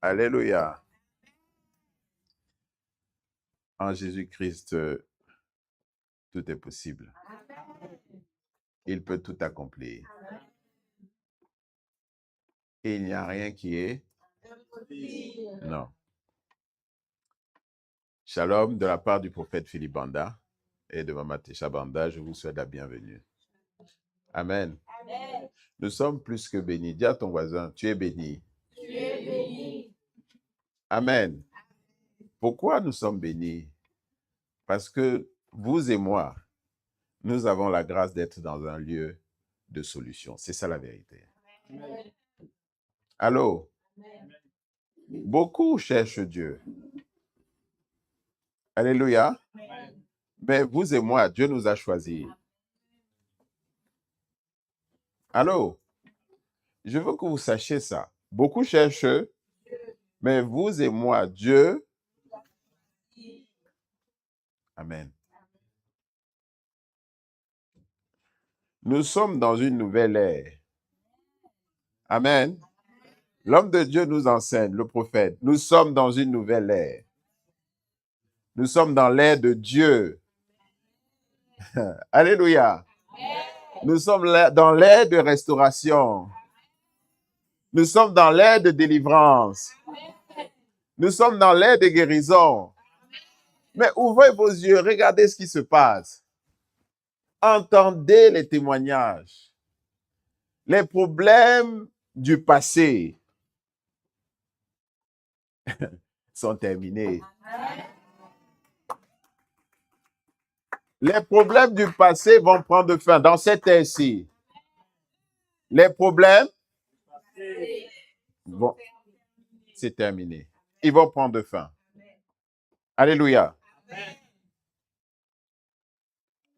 Alléluia. En Jésus-Christ, tout est possible. Il peut tout accomplir. Et il n'y a rien qui est... Non. Shalom de la part du prophète Philippe Banda et de Mama Tesha Banda, je vous souhaite la bienvenue. Amen. Amen. Nous sommes plus que bénis. Dis à ton voisin, tu es béni. Tu es béni. Amen. Pourquoi nous sommes bénis? Parce que vous et moi, nous avons la grâce d'être dans un lieu de solution. C'est ça la vérité. Amen. Allô? Amen. Beaucoup cherchent Dieu. Alléluia. Amen. Mais vous et moi, Dieu nous a choisis. Allô? Je veux que vous sachiez ça. Beaucoup cherchent, mais vous et moi, Dieu... Amen. Nous sommes dans une nouvelle ère. Amen. L'homme de Dieu nous enseigne, le prophète. Nous sommes dans une nouvelle ère. Nous sommes dans l'ère de Dieu. Alléluia. Nous sommes dans l'ère de restauration. Nous sommes dans l'ère de délivrance. Nous sommes dans l'ère de guérison. Mais ouvrez vos yeux, regardez ce qui se passe. Entendez les témoignages. Les problèmes du passé sont terminés. Les problèmes du passé vont prendre fin dans cette ère-ci. Les problèmes vont... C'est terminé. Ils vont prendre fin. Alléluia.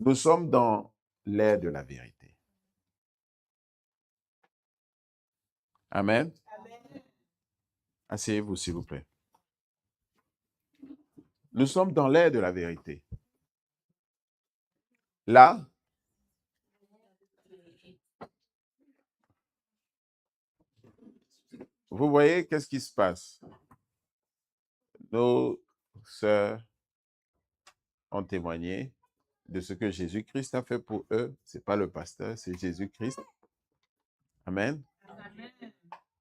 Nous sommes dans l'ère de la vérité. Amen. Asseyez-vous, s'il vous plaît. Nous sommes dans l'ère de la vérité. Là, vous voyez qu'est-ce qui se passe? Nos sœurs ont témoigné de ce que Jésus-Christ a fait pour eux. Ce n'est pas le pasteur, c'est Jésus-Christ. Amen. Amen.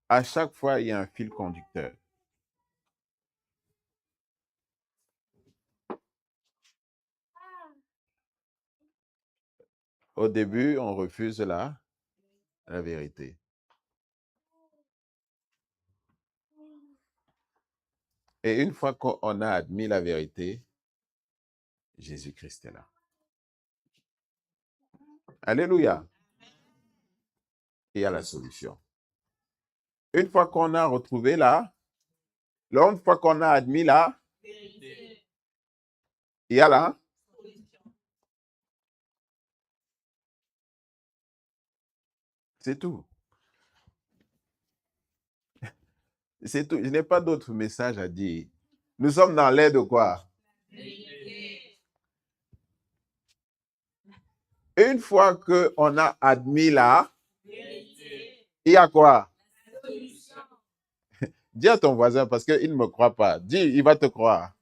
À chaque fois, il y a un fil conducteur. Au début, on refuse la vérité. Et une fois qu'on a admis la vérité, Jésus-Christ est là. Alléluia. Il y a la solution. Une fois qu'on a retrouvé une fois qu'on a admis il y a la C'est tout. C'est tout. Je n'ai pas d'autre message à dire. Nous sommes dans l'ère de quoi? Une fois qu'on a admis il y a quoi? Dis à ton voisin parce qu'il ne me croit pas. Dis, il va te croire.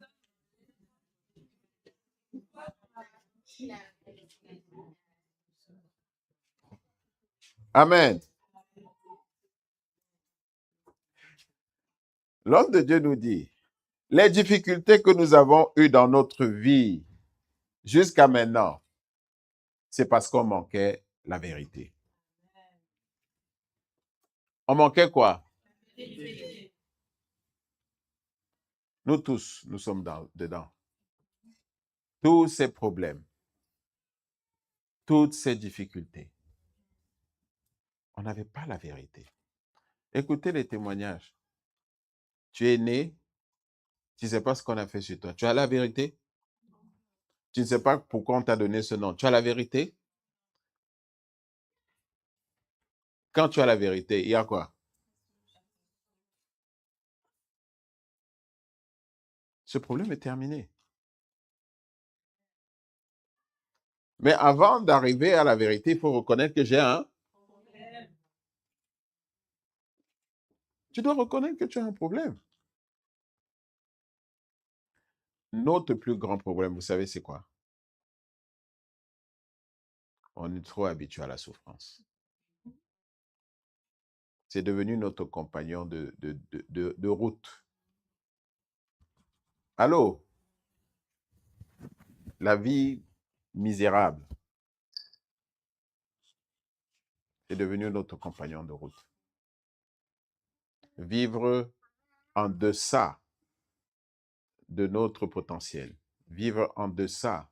Amen. L'homme de Dieu nous dit, les difficultés que nous avons eues dans notre vie jusqu'à maintenant, c'est parce qu'on manquait la vérité. On manquait quoi? Nous tous, nous sommes dedans. Tous ces problèmes, toutes ces difficultés, on n'avait pas la vérité. Écoutez les témoignages. Tu es né, tu ne sais pas ce qu'on a fait sur toi. Tu as la vérité? Tu ne sais pas pourquoi on t'a donné ce nom. Tu as la vérité? Quand tu as la vérité, il y a quoi? Ce problème est terminé. Mais avant d'arriver à la vérité, il faut reconnaître que j'ai un... Tu dois reconnaître que tu as un problème. Notre plus grand problème, vous savez, c'est quoi? On est trop habitué à la souffrance. C'est devenu notre compagnon de route. Allô? La vie misérable est devenue notre compagnon de route. Vivre en deçà de notre potentiel. Vivre en deçà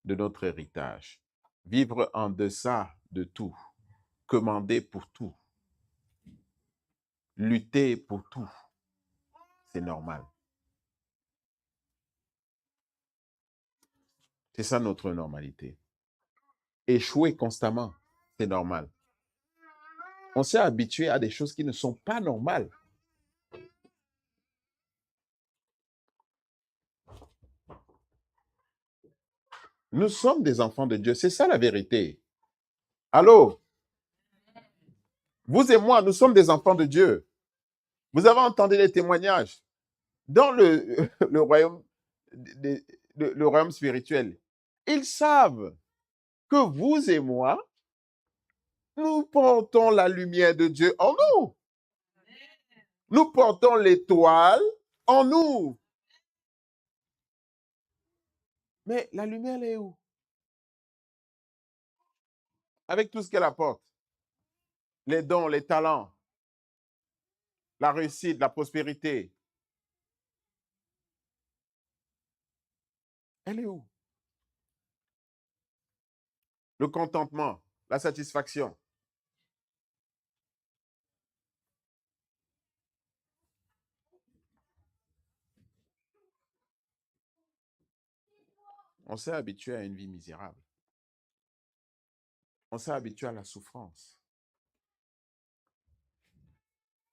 de notre héritage. Vivre en deçà de tout. Commander pour tout. Lutter pour tout. C'est normal. C'est ça notre normalité. Échouer constamment, c'est normal. On s'est habitué à des choses qui ne sont pas normales. Nous sommes des enfants de Dieu. C'est ça la vérité. Allô? Vous et moi, nous sommes des enfants de Dieu. Vous avez entendu les témoignages. Dans le royaume, le royaume spirituel, ils savent que vous et moi, nous portons la lumière de Dieu en nous. Nous portons l'étoile en nous. Mais la lumière, elle est où? Avec tout ce qu'elle apporte. Les dons, les talents, la réussite, la prospérité. Elle est où? Le contentement, la satisfaction. On s'est habitué à une vie misérable. On s'est habitué à la souffrance.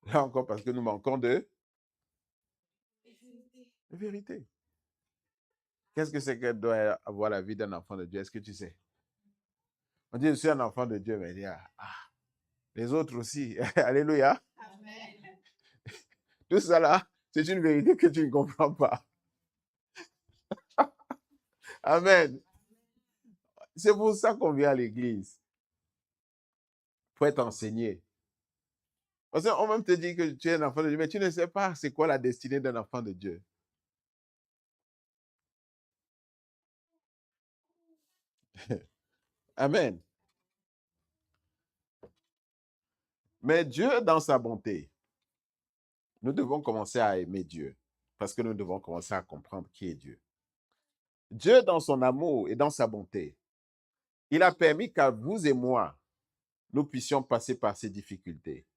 Là encore, parce que nous manquons de vérité. Qu'est-ce que c'est que doit avoir la vie d'un enfant de Dieu? Est-ce que tu sais? On dit, je suis un enfant de Dieu, mais il dit, les autres aussi. Alléluia. Amen. Tout ça là, c'est une vérité que tu ne comprends pas. Amen. C'est pour ça qu'on vient à l'église. Pour être enseigné. Parce qu'on même te dit que tu es un enfant de Dieu, mais tu ne sais pas c'est quoi la destinée d'un enfant de Dieu. Amen. Mais Dieu, dans sa bonté, nous devons commencer à aimer Dieu. Parce que nous devons commencer à comprendre qui est Dieu. Dieu, dans son amour et dans sa bonté, il a permis qu'à vous et moi, nous puissions passer par ces difficultés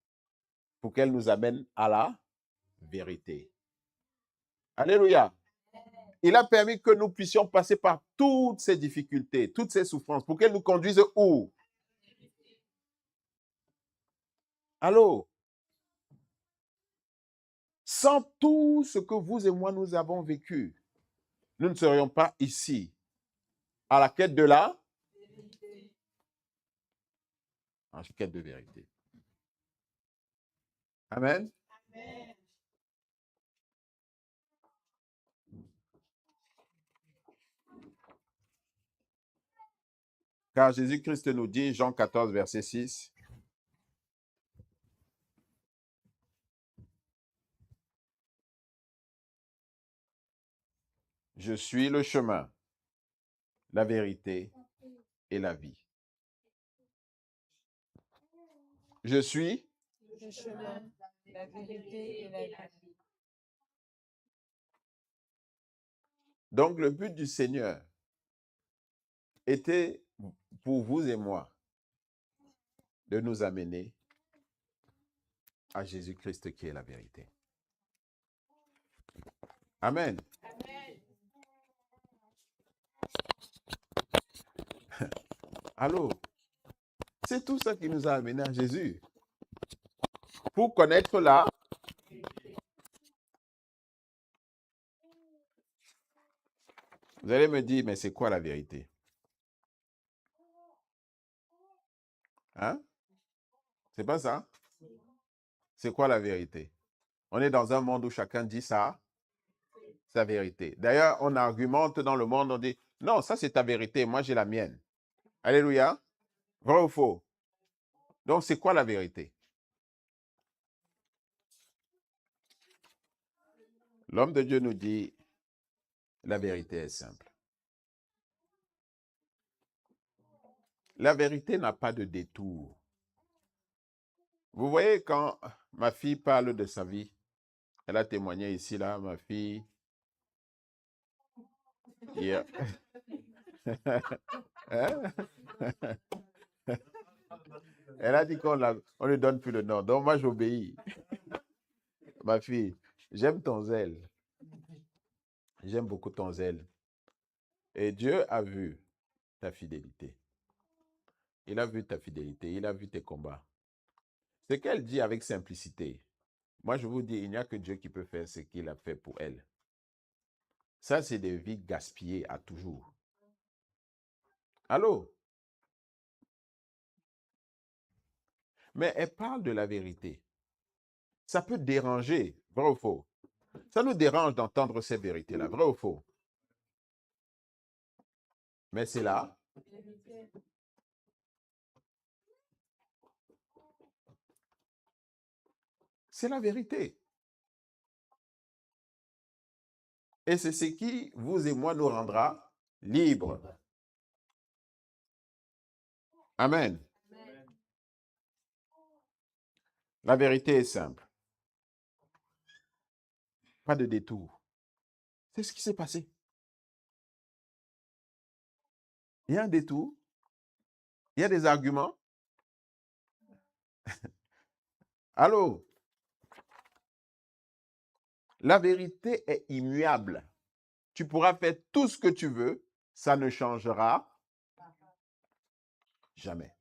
pour qu'elles nous amènent à la vérité. Alléluia. Il a permis que nous puissions passer par toutes ces difficultés, toutes ces souffrances, pour qu'elles nous conduisent où? Allô? Sans tout ce que vous et moi nous avons vécu, nous ne serions pas ici, à la quête de la quête de vérité. Amen. Amen. Car Jésus-Christ nous dit, Jean 14, verset 6, « Je suis le chemin, la vérité et la vie. » Je suis Le chemin, la vérité et la vie. Donc, le but du Seigneur était pour vous et moi de nous amener à Jésus-Christ qui est la vérité. Amen. Amen. Allô? C'est tout ça qui nous a amenés à Jésus. Pour connaître la Vous allez me dire, mais c'est quoi la vérité? Hein? C'est pas ça? C'est quoi la vérité? On est dans un monde où chacun dit ça, sa vérité. D'ailleurs, on argumente dans le monde, on dit, non, ça c'est ta vérité, moi j'ai la mienne. Alléluia. Vrai ou faux? Donc, c'est quoi la vérité? L'homme de Dieu nous dit, la vérité est simple. La vérité n'a pas de détour. Vous voyez, quand ma fille parle de sa vie, elle a témoigné ici, là, ma fille, hier. Hein? Elle a dit qu'on ne lui donne plus le nom. Donc, moi, j'obéis. Ma fille, j'aime ton zèle. J'aime beaucoup ton zèle. Et Dieu a vu ta fidélité. Il a vu ta fidélité. Il a vu tes combats. Ce qu'elle dit avec simplicité, moi, je vous dis, il n'y a que Dieu qui peut faire ce qu'il a fait pour elle. Ça, c'est des vies gaspillées à toujours. Allô? Mais elle parle de la vérité. Ça peut déranger, vrai ou faux? Ça nous dérange d'entendre ces vérités-là, vrai ou faux? Mais c'est là. C'est la vérité. Et c'est ce qui, vous et moi, nous rendra libres. Amen. La vérité est simple. Pas de détour. C'est ce qui s'est passé. Il y a un détour. Il y a des arguments. Allô? La vérité est immuable. Tu pourras faire tout ce que tu veux. Ça ne changera jamais.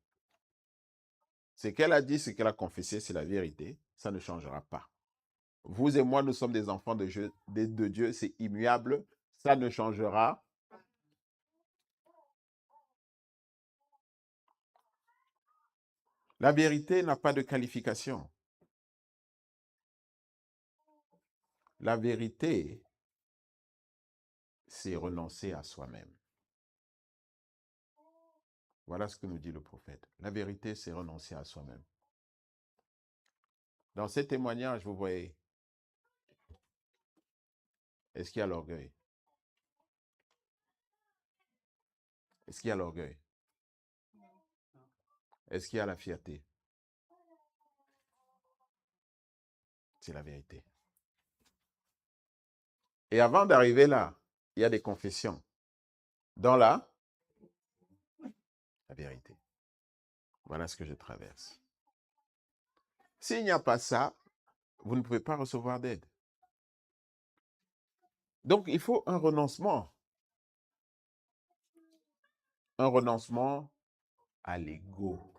Ce qu'elle a dit, ce qu'elle a confessé, c'est la vérité. Ça ne changera pas. Vous et moi, nous sommes des enfants de Dieu. C'est immuable. Ça ne changera. La vérité n'a pas de qualification. La vérité, c'est renoncer à soi-même. Voilà ce que nous dit le prophète. La vérité, c'est renoncer à soi-même. Dans ces témoignages, vous voyez, est-ce qu'il y a l'orgueil? Est-ce qu'il y a l'orgueil? Est-ce qu'il y a la fierté? C'est la vérité. Et avant d'arriver là, il y a des confessions. Dans la vérité. Voilà ce que je traverse. S'il n'y a pas ça, vous ne pouvez pas recevoir d'aide. Donc, il faut un renoncement. Un renoncement à l'ego.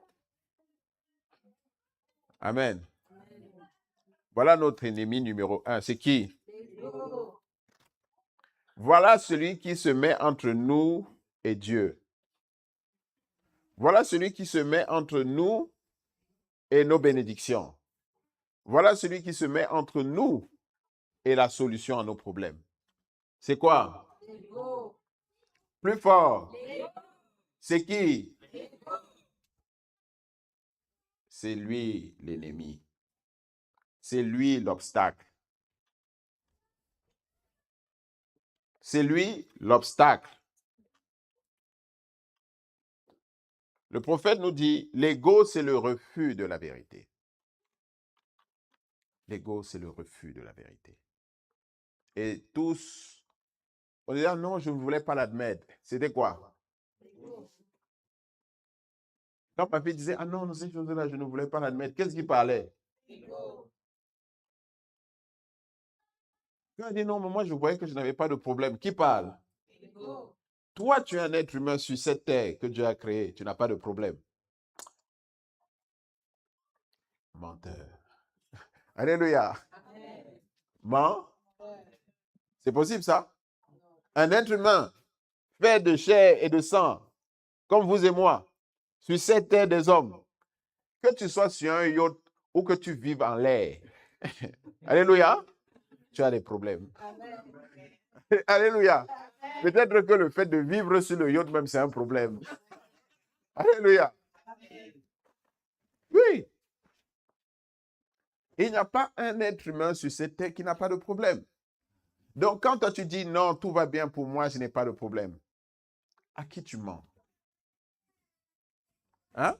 Amen. Voilà notre ennemi numéro 1. C'est qui? L'ego. Voilà celui qui se met entre nous et Dieu. Voilà celui qui se met entre nous et nos bénédictions. Voilà celui qui se met entre nous et la solution à nos problèmes. C'est quoi? L'ego. Plus fort. L'ego. C'est qui? L'ego. C'est lui l'ennemi. C'est lui l'obstacle. C'est lui l'obstacle. Le prophète nous dit, l'ego, c'est le refus de la vérité. L'ego, c'est le refus de la vérité. Et tous, on dit, ah non, je ne voulais pas l'admettre. C'était quoi? Quand ma fille disait, ah non, ces choses-là, je ne voulais pas l'admettre, qu'est-ce qu'il parlait? Quand elle dit, non, mais moi, je voyais que je n'avais pas de problème. Qui parle? Toi, tu es un être humain sur cette terre que Dieu a créé. Tu n'as pas de problème. Menteur. Alléluia. Ment. C'est possible ça? Un être humain fait de chair et de sang, comme vous et moi, sur cette terre des hommes, que tu sois sur un yacht ou que tu vives en l'air. Alléluia. Tu as des problèmes. Alléluia. Peut-être que le fait de vivre sur le yacht même, c'est un problème. Alléluia. Oui. Il n'y a pas un être humain sur cette terre qui n'a pas de problème. Donc, quand toi tu dis non, tout va bien pour moi, je n'ai pas de problème, à qui tu mens? Hein?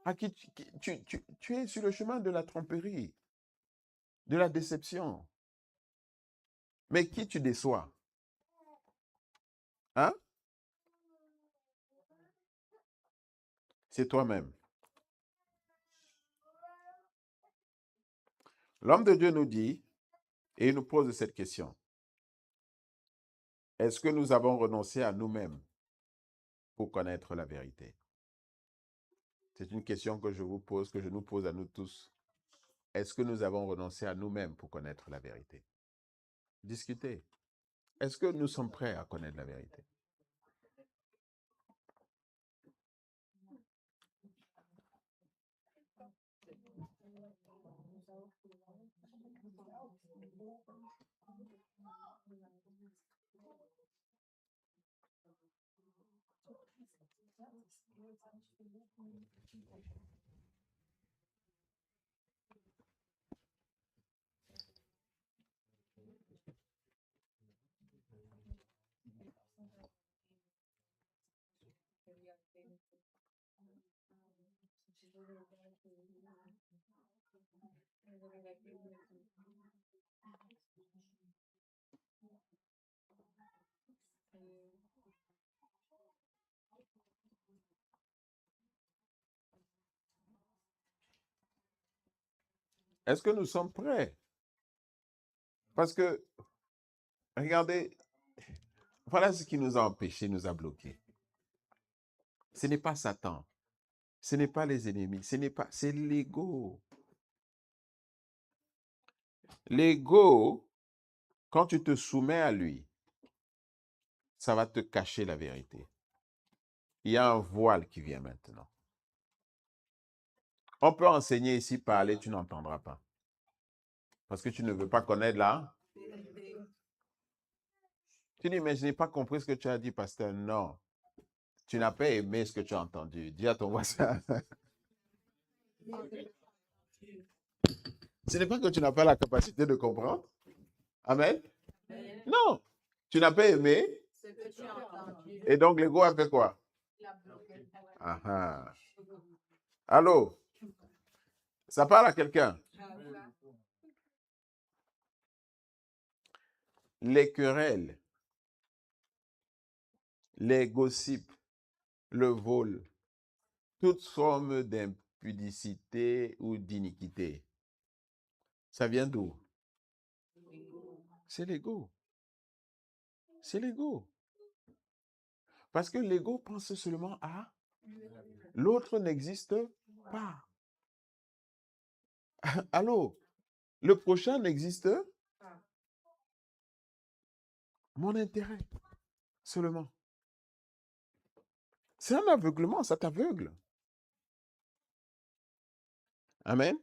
À qui tu es sur le chemin de la tromperie, de la déception. Mais qui tu déçois? Hein? C'est toi-même. L'homme de Dieu nous dit, et il nous pose cette question, est-ce que nous avons renoncé à nous-mêmes pour connaître la vérité? C'est une question que je vous pose, que je nous pose à nous tous. Est-ce que nous avons renoncé à nous-mêmes pour connaître la vérité? Discutez. Est-ce que nous sommes prêts à connaître la vérité? Est-ce que nous sommes prêts? Parce que, regardez, voilà ce qui nous a empêchés, nous a bloqués. Ce n'est pas Satan, ce n'est pas les ennemis, c'est l'ego. L'ego, quand tu te soumets à lui, ça va te cacher la vérité. Il y a un voile qui vient maintenant. On peut enseigner ici, parler, tu n'entendras pas. Parce que tu ne veux pas connaître là. Tu dis, mais je n'ai pas compris ce que tu as dit, pasteur. Non. Tu n'as pas aimé ce que tu as entendu. Dis à ton voisin. Ce n'est pas que tu n'as pas la capacité de comprendre. Amen. Non. Tu n'as pas aimé. Et donc, l'ego a fait quoi? Ah. Allô? Ça parle à quelqu'un? Les querelles, les gossips, le vol, toute forme d'impudicité ou d'iniquité, ça vient d'où? C'est l'ego. C'est l'ego. Parce que l'ego pense seulement à l'autre n'existe pas. Allô? Le prochain n'existe pas. Mon intérêt seulement. C'est un aveuglement, ça t'aveugle. Amen.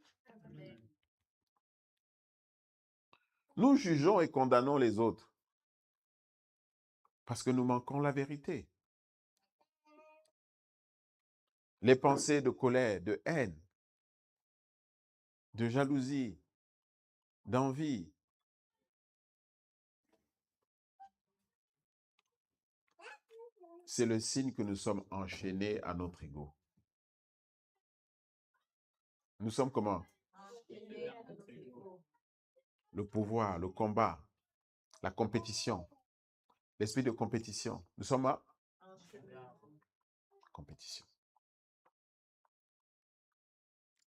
Nous jugeons et condamnons les autres parce que nous manquons la vérité. Les pensées de colère, de haine, de jalousie, d'envie, c'est le signe que nous sommes enchaînés à notre ego. Nous sommes comment? Le pouvoir, le combat, la compétition, l'esprit de compétition. Nous sommes à compétition.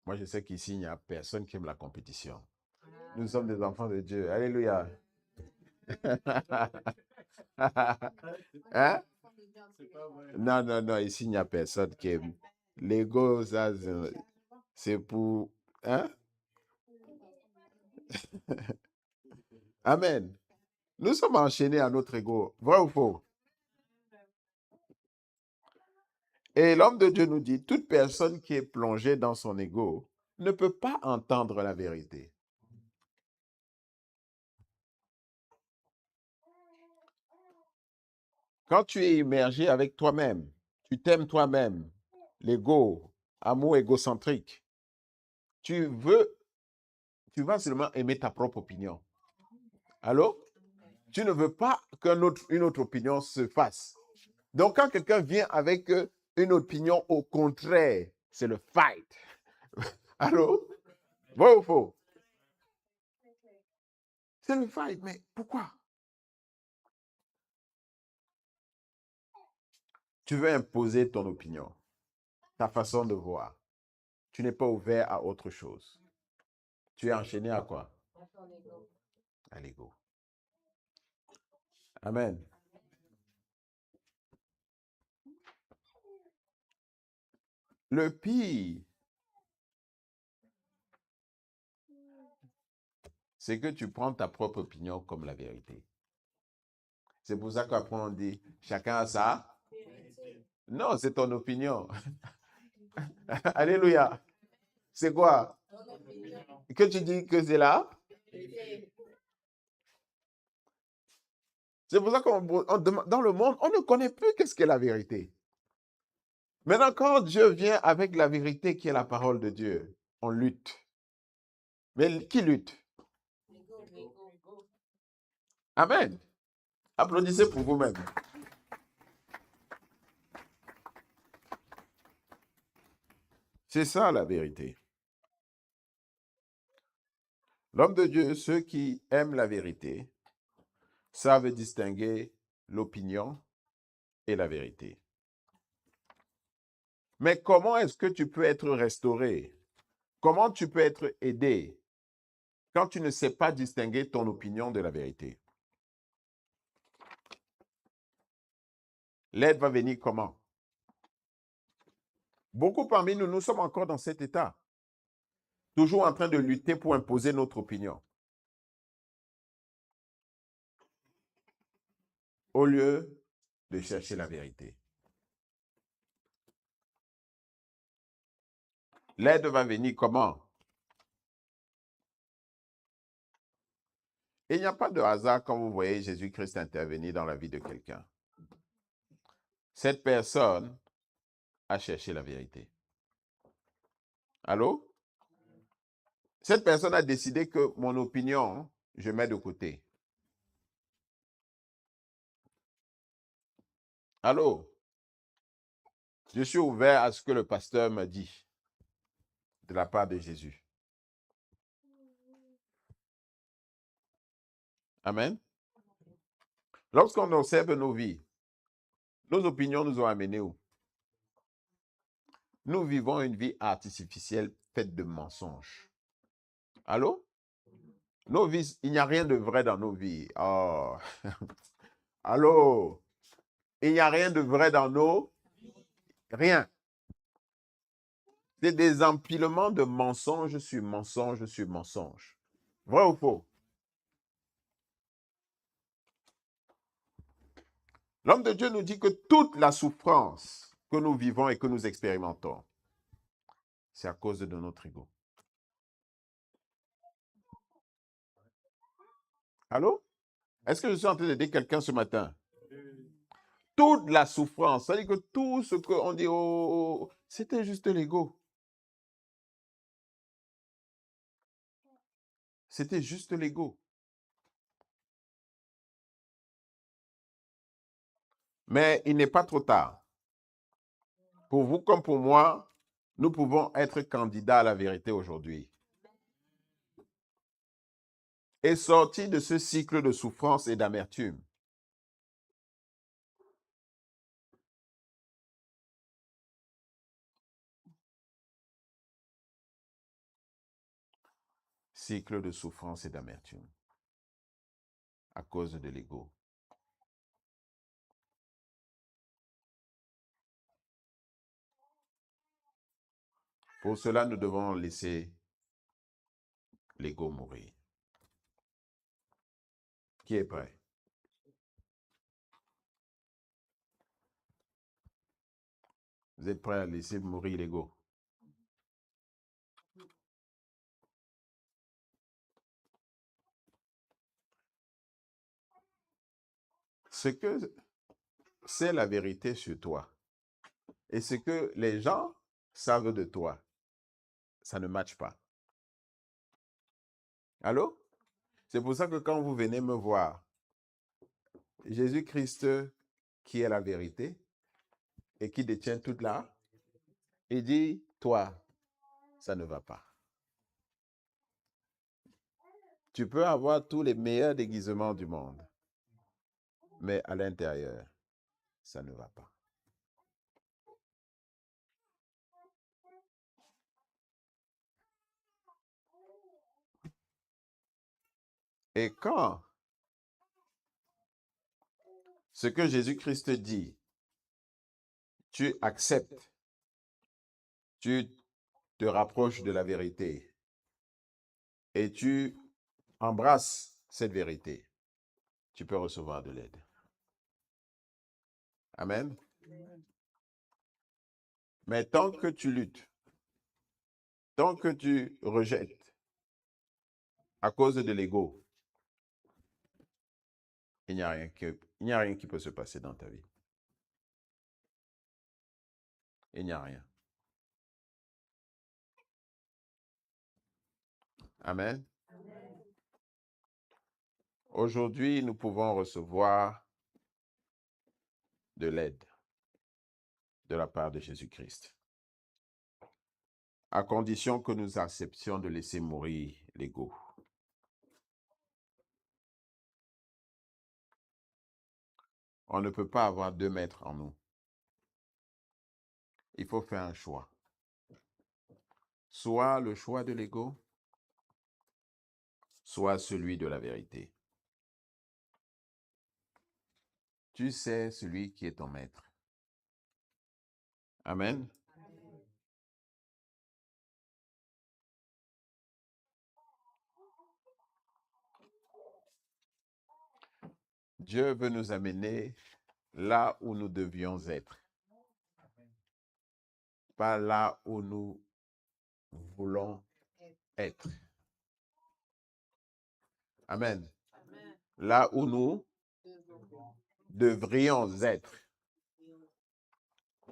Moi, je sais qu'ici, il n'y a personne qui aime la compétition. Nous sommes des enfants de Dieu. Alléluia. Hein? Non, non, non, ici, il n'y a personne qui aime. L'ego, ça, c'est pour... Hein? Amen. Nous sommes enchaînés à notre ego. Vrai ou faux? Et l'homme de Dieu nous dit, toute personne qui est plongée dans son ego ne peut pas entendre la vérité. Quand tu es immergé avec toi-même, tu t'aimes toi-même, l'ego, amour égocentrique, tu vas seulement aimer ta propre opinion. Allô? Tu ne veux pas qu'une autre opinion se fasse. Donc, quand quelqu'un vient avec une opinion au contraire, c'est le fight. Allô? Vrai ou faux? C'est le fight, mais pourquoi? Tu veux imposer ton opinion, ta façon de voir. Tu n'es pas ouvert à autre chose. Tu es enchaîné à quoi? À l'ego. Amen. Le pire, c'est que tu prends ta propre opinion comme la vérité. C'est pour ça qu'après on dit, chacun a ça. Non, c'est ton opinion. Alléluia. C'est quoi? Que tu dis que c'est là? C'est pour ça dans le monde, on ne connaît plus qu'est-ce qu'est la vérité. Maintenant, quand Dieu vient avec la vérité qui est la parole de Dieu, on lutte. Mais qui lutte? Amen. Applaudissez pour vous-même. C'est ça la vérité. L'homme de Dieu, ceux qui aiment la vérité, savent distinguer l'opinion et la vérité. Mais comment est-ce que tu peux être restauré? Comment tu peux être aidé quand tu ne sais pas distinguer ton opinion de la vérité? L'aide va venir comment? Beaucoup parmi nous, nous sommes encore dans cet état, toujours en train de lutter pour imposer notre opinion, au lieu de chercher la vérité. L'aide va venir comment? Et il n'y a pas de hasard quand vous voyez Jésus-Christ intervenir dans la vie de quelqu'un. Cette personne a cherché la vérité. Allô? Cette personne a décidé que mon opinion, je mets de côté. Allô? Je suis ouvert à ce que le pasteur me dit de la part de Jésus. Amen. Lorsqu'on observe nos vies, nos opinions nous ont amenés où? Nous vivons une vie artificielle faite de mensonges. Allô? Nos vies, il n'y a rien de vrai dans nos vies. Oh. Allô? Il n'y a rien de vrai dans nos... Rien. C'est des empilements de mensonges sur mensonges sur mensonges. Vrai ou faux? L'homme de Dieu nous dit que toute la souffrance que nous vivons et que nous expérimentons, c'est à cause de notre ego. Allô? Est-ce que je suis en train d'aider quelqu'un ce matin? Toute la souffrance, c'est-à-dire que tout ce qu'on dit, oh, c'était juste l'ego. C'était juste l'ego. Mais il n'est pas trop tard. Pour vous comme pour moi, nous pouvons être candidats à la vérité aujourd'hui. Et sortir de ce cycle de souffrance et d'amertume. Cycle de souffrance et d'amertume. À cause de l'ego. Pour cela, nous devons laisser l'ego mourir. Qui est prêt? Vous êtes prêts à laisser mourir l'ego? Ce que c'est la vérité sur toi. Et ce que les gens savent de toi, ça ne matche pas. Allô? C'est pour ça que quand vous venez me voir, Jésus-Christ, qui est la vérité et qui détient toute la, il dit, toi, ça ne va pas. Tu peux avoir tous les meilleurs déguisements du monde, mais à l'intérieur, ça ne va pas. Et quand ce que Jésus-Christ dit, tu acceptes, tu te rapproches de la vérité et tu embrasses cette vérité, tu peux recevoir de l'aide. Amen. Mais tant que tu luttes, tant que tu rejettes à cause de l'ego, il n'y a rien qui peut se passer dans ta vie. Il n'y a rien. Amen. Aujourd'hui, nous pouvons recevoir de l'aide de la part de Jésus-Christ, à condition que nous acceptions de laisser mourir l'ego. On ne peut pas avoir 2 maîtres en nous. Il faut faire un choix. Soit le choix de l'ego, soit celui de la vérité. Tu sais celui qui est ton maître. Amen. Dieu veut nous amener là où nous devions être, pas là où nous voulons être. Amen. Là où nous devrions être,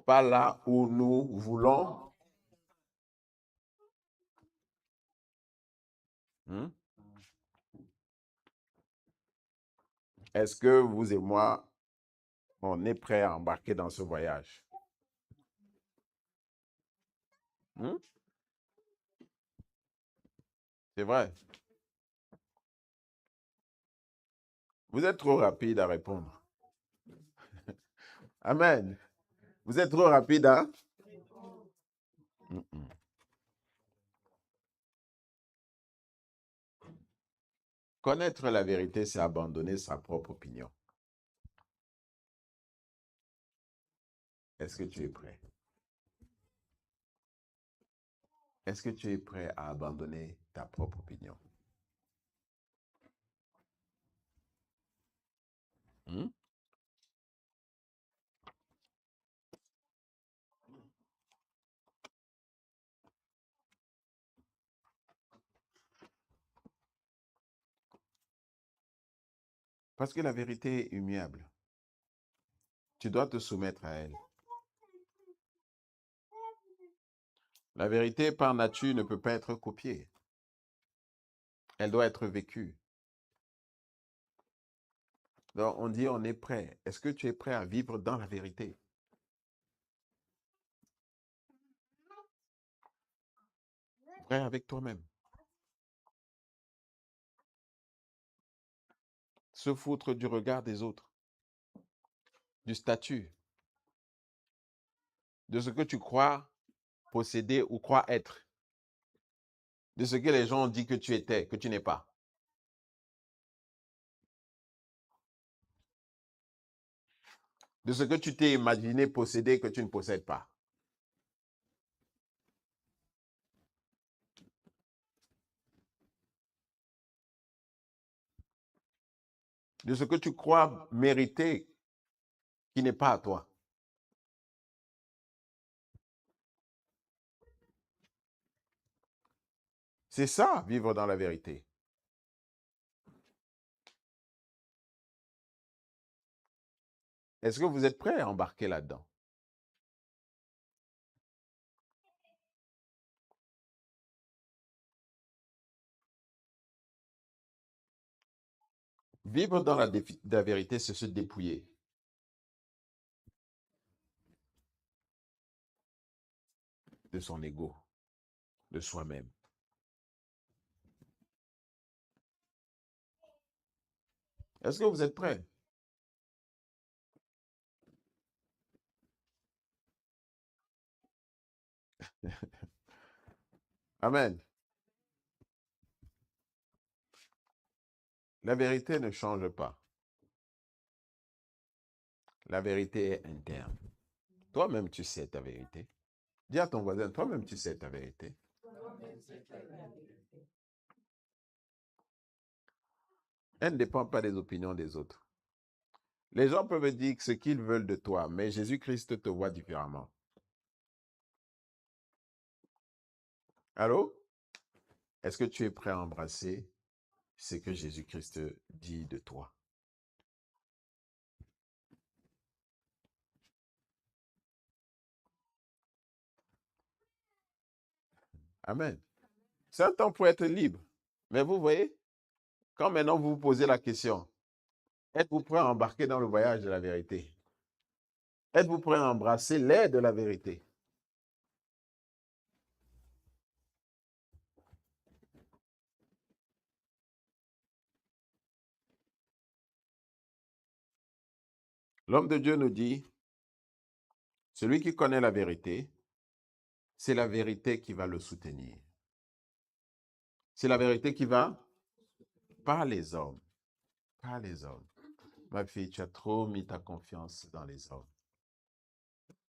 pas là où nous voulons. Est-ce que vous et moi, on est prêts à embarquer dans ce voyage? C'est vrai. Vous êtes trop rapide à répondre. Amen. Vous êtes trop rapide à... Connaître la vérité, c'est abandonner sa propre opinion. Est-ce que tu es prêt? Est-ce que tu es prêt à abandonner ta propre opinion? Parce que la vérité est immuable. Tu dois te soumettre à elle. La vérité, par nature, ne peut pas être copiée. Elle doit être vécue. Donc, on dit on est prêt. Est-ce que tu es prêt à vivre dans la vérité? Vrai avec toi-même. Se foutre du regard des autres, du statut, de ce que tu crois posséder ou crois être, de ce que les gens ont dit que tu étais, que tu n'es pas. De ce que tu t'es imaginé posséder que tu ne possèdes pas. De ce que tu crois mériter qui n'est pas à toi. C'est ça, vivre dans la vérité. Est-ce que vous êtes prêts à embarquer là-dedans? Vivre dans la vérité, c'est se dépouiller de son ego, de soi-même. Est-ce que vous êtes prêts? Amen. La vérité ne change pas. La vérité est interne. Toi-même, tu sais ta vérité. Dis à ton voisin, toi-même, tu sais ta vérité. Elle ne dépend pas des opinions des autres. Les gens peuvent dire ce qu'ils veulent de toi, mais Jésus-Christ te voit différemment. Allô? Est-ce que tu es prêt à embrasser ce que Jésus-Christ dit de toi? Amen. C'est un temps pour être libre. Mais vous voyez, quand maintenant vous vous posez la question, êtes-vous prêt à embarquer dans le voyage de la vérité? Êtes-vous prêt à embrasser l'air de la vérité? L'homme de Dieu nous dit, celui qui connaît la vérité, c'est la vérité qui va le soutenir. C'est la vérité qui va, pas les hommes, pas les hommes. Ma fille, tu as trop mis ta confiance dans les hommes,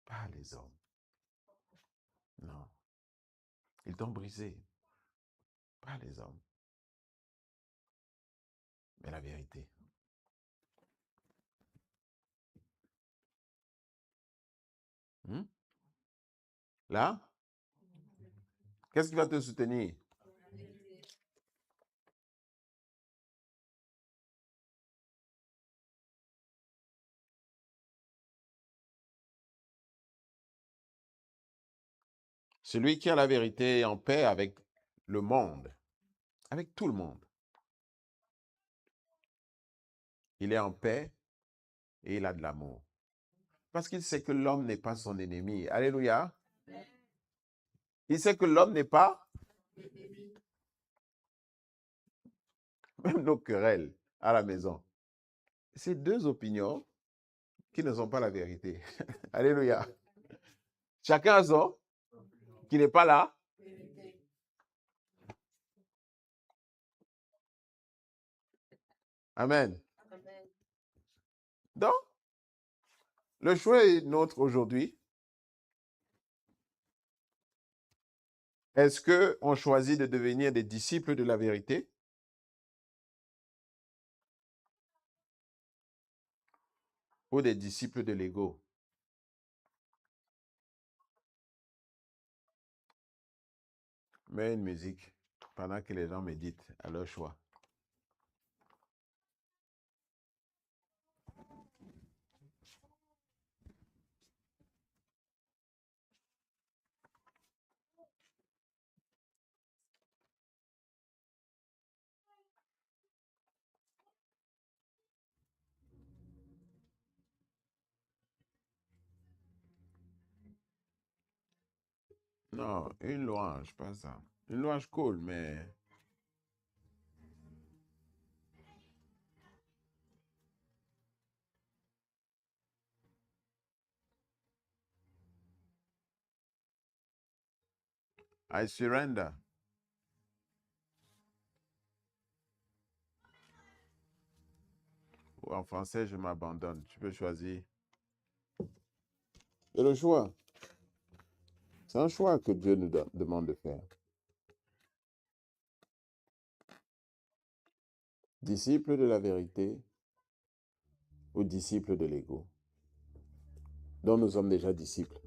pas les hommes. Non, ils t'ont brisé, pas les hommes, mais la vérité. Hmm? Là, qu'est-ce qui va te soutenir? Celui qui a la vérité est en paix avec le monde, avec tout le monde. Il est en paix et il a de l'amour. Parce qu'il sait que l'homme n'est pas son ennemi. Alléluia. Il sait que l'homme n'est pas, même nos querelles à la maison. C'est deux opinions qui ne sont pas la vérité. Alléluia. Chacun a son, qui n'est pas là. Amen. Donc, le choix est nôtre aujourd'hui. Est-ce qu'on choisit de devenir des disciples de la vérité ou des disciples de l'ego? Mets une musique pendant que les gens méditent à leur choix. Non, une louange, pas ça. Une louange cool, mais I surrender. Ou en français, je m'abandonne. Tu peux choisir. C'est le choix. C'est un choix que Dieu nous demande de faire. Disciple de la vérité ou disciple de l'ego, dont nous sommes déjà disciples.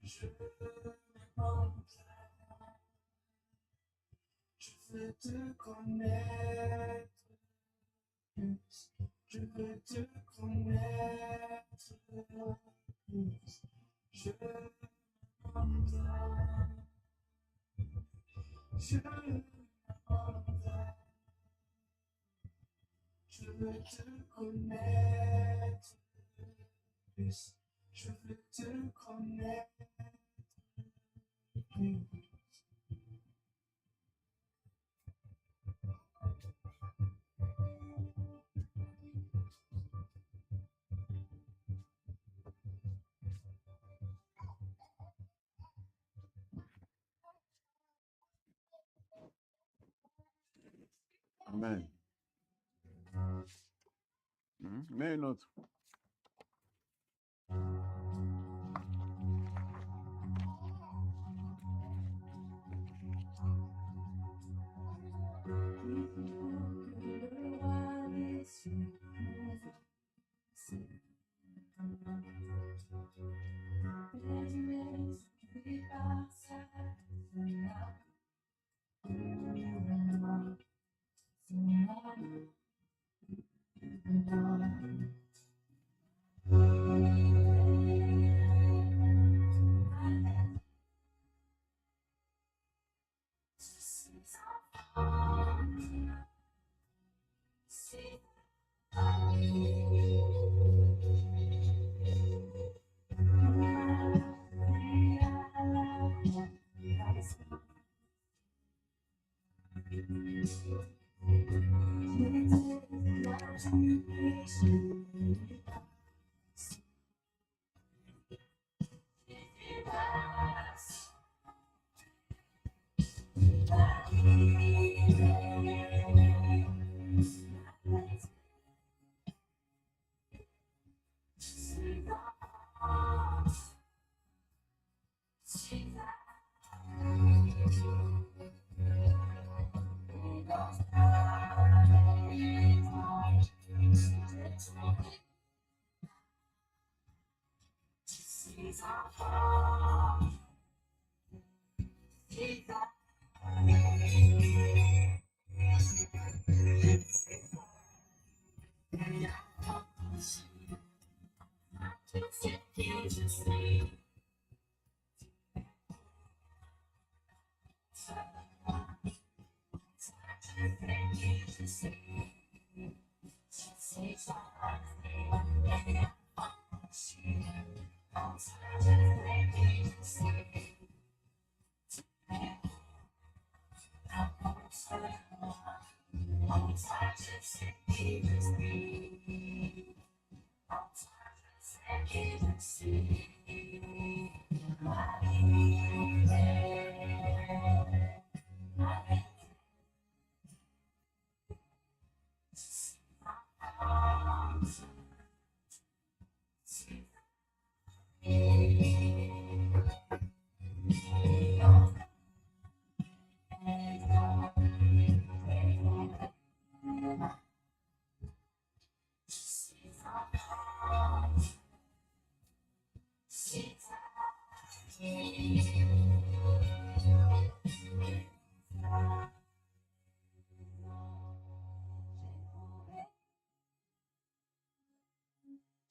Je veux te connaître plus. Je veux te connaître plus. Je m'endors. Je veux te connaître plus. Je veux te connaître plus. Amen. Mais une autre.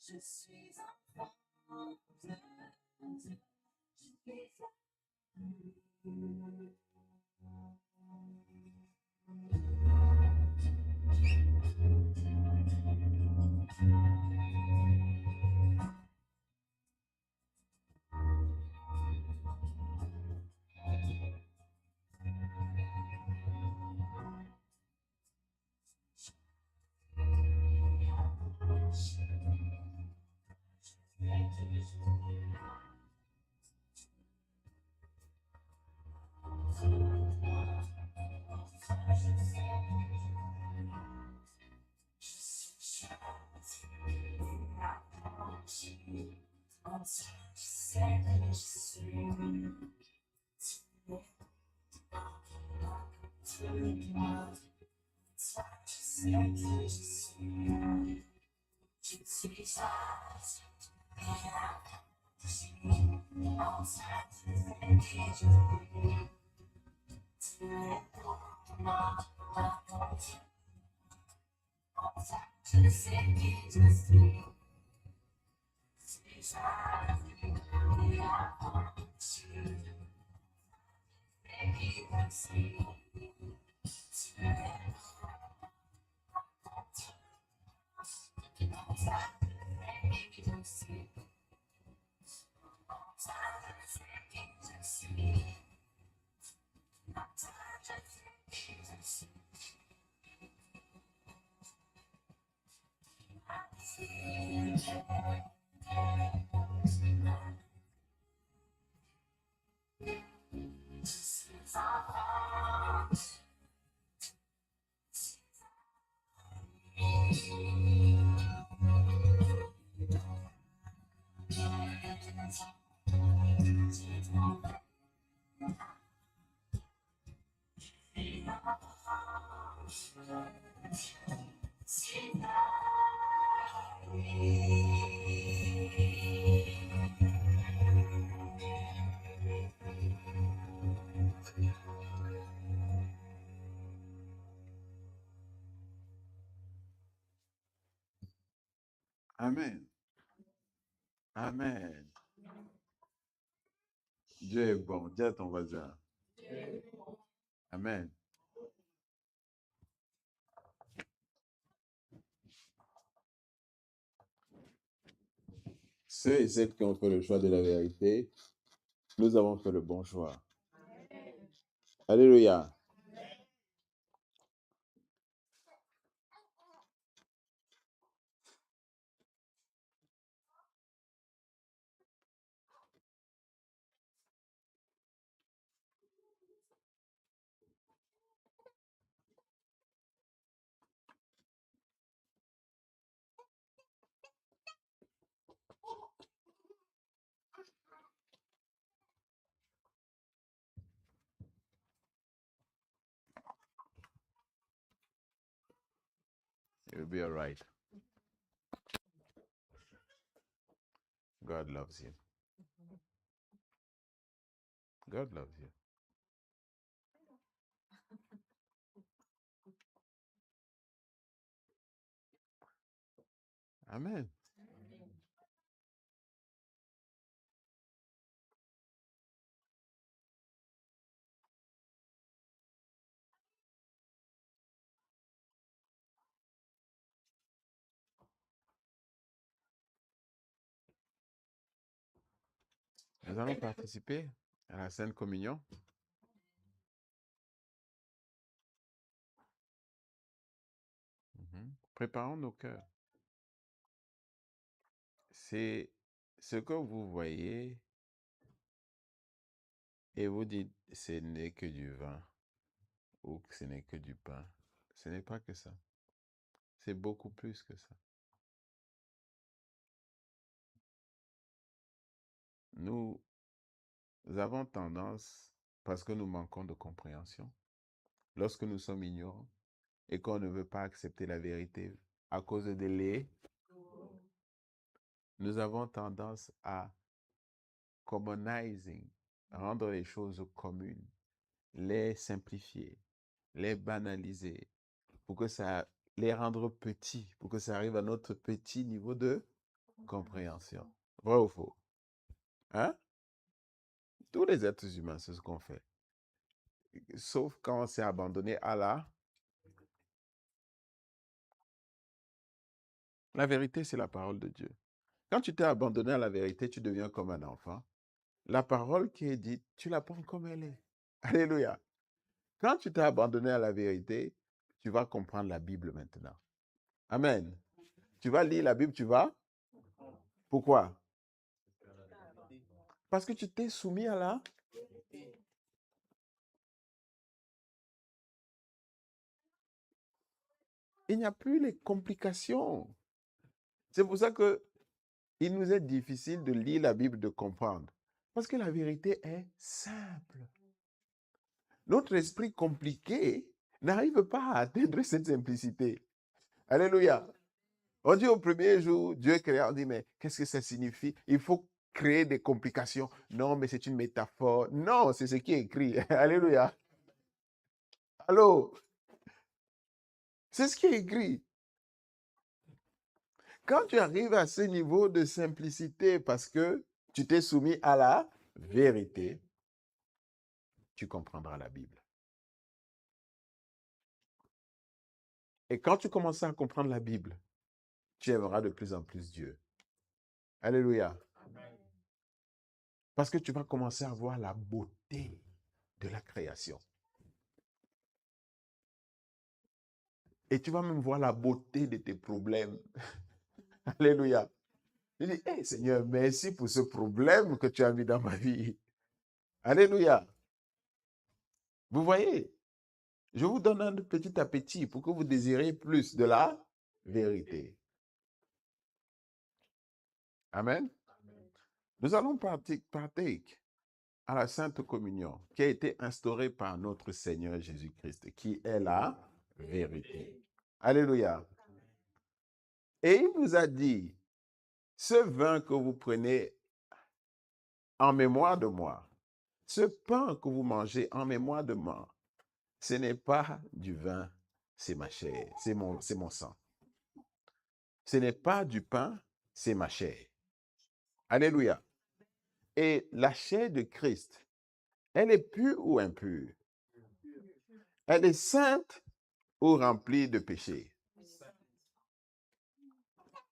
Je suis enfant de Dieu. Je suis Amen. Amen. Dieu est bon. Dis à ton voisin. Amen. Ceux et celles qui ont fait le choix de la vérité, nous avons fait le bon choix. Alléluia. You'll be all right. God loves you. God loves you. Amen. Nous allons participer à la Sainte Communion. Préparons nos cœurs. C'est ce que vous voyez et vous dites, ce n'est que du vin ou que ce n'est que du pain. Ce n'est pas que ça. C'est beaucoup plus que ça. Nous avons tendance, parce que nous manquons de compréhension, lorsque nous sommes ignorants et qu'on ne veut pas accepter la vérité à cause des laits, nous avons tendance à commonizing, rendre les choses communes, les simplifier, les banaliser, pour que ça les rendre petits, pour que ça arrive à notre petit niveau de compréhension. Vrai ou faux? Hein? Tous les êtres humains, c'est ce qu'on fait. Sauf quand on s'est abandonné à la vérité, c'est la parole de Dieu. Quand tu t'es abandonné à la vérité, tu deviens comme un enfant. La parole qui est dite, tu la prends comme elle est. Alléluia. Quand tu t'es abandonné à la vérité, tu vas comprendre la Bible maintenant. Amen. Tu vas lire la Bible, tu vas. Pourquoi? Parce que tu t'es soumis à la. Il n'y a plus les complications. C'est pour ça que il nous est difficile de lire la Bible, de comprendre. Parce que la vérité est simple. Notre esprit compliqué n'arrive pas à atteindre cette simplicité. Alléluia. On dit au premier jour, Dieu créa, on dit, mais qu'est-ce que ça signifie? Il faut créer des complications. Non, mais c'est une métaphore. Non, c'est ce qui est écrit. Alléluia. Allô? C'est ce qui est écrit. Quand tu arrives à ce niveau de simplicité parce que tu t'es soumis à la vérité, tu comprendras la Bible. Et quand tu commences à comprendre la Bible, tu aimeras de plus en plus Dieu. Alléluia. Parce que tu vas commencer à voir la beauté de la création. Et tu vas même voir la beauté de tes problèmes. Alléluia. Tu dis, hey, Seigneur, merci pour ce problème que tu as mis dans ma vie. Alléluia. Vous voyez, je vous donne un petit appétit pour que vous désiriez plus de la vérité. Amen. Nous allons partake. à la Sainte Communion qui a été instaurée par notre Seigneur Jésus-Christ, qui est la vérité. Alléluia. Et il nous a dit, ce vin que vous prenez en mémoire de moi, ce pain que vous mangez en mémoire de moi, ce n'est pas du vin, c'est ma chair, c'est mon sang. Ce n'est pas du pain, c'est ma chair. Alléluia. Et la chair de Christ, elle est pure ou impure? Elle est sainte ou remplie de péché?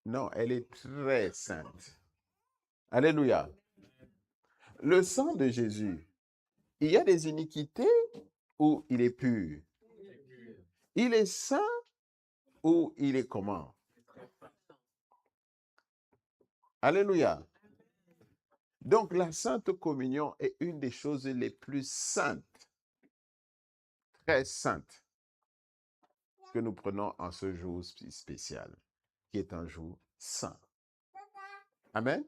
Non, elle est très sainte. Alléluia. Le sang de Jésus, il y a des iniquités ou il est pur? Il est saint ou il est comment? Alléluia. Donc la Sainte Communion est une des choses les plus saintes, très saintes, que nous prenons en ce jour spécial, qui est un jour saint. Amen.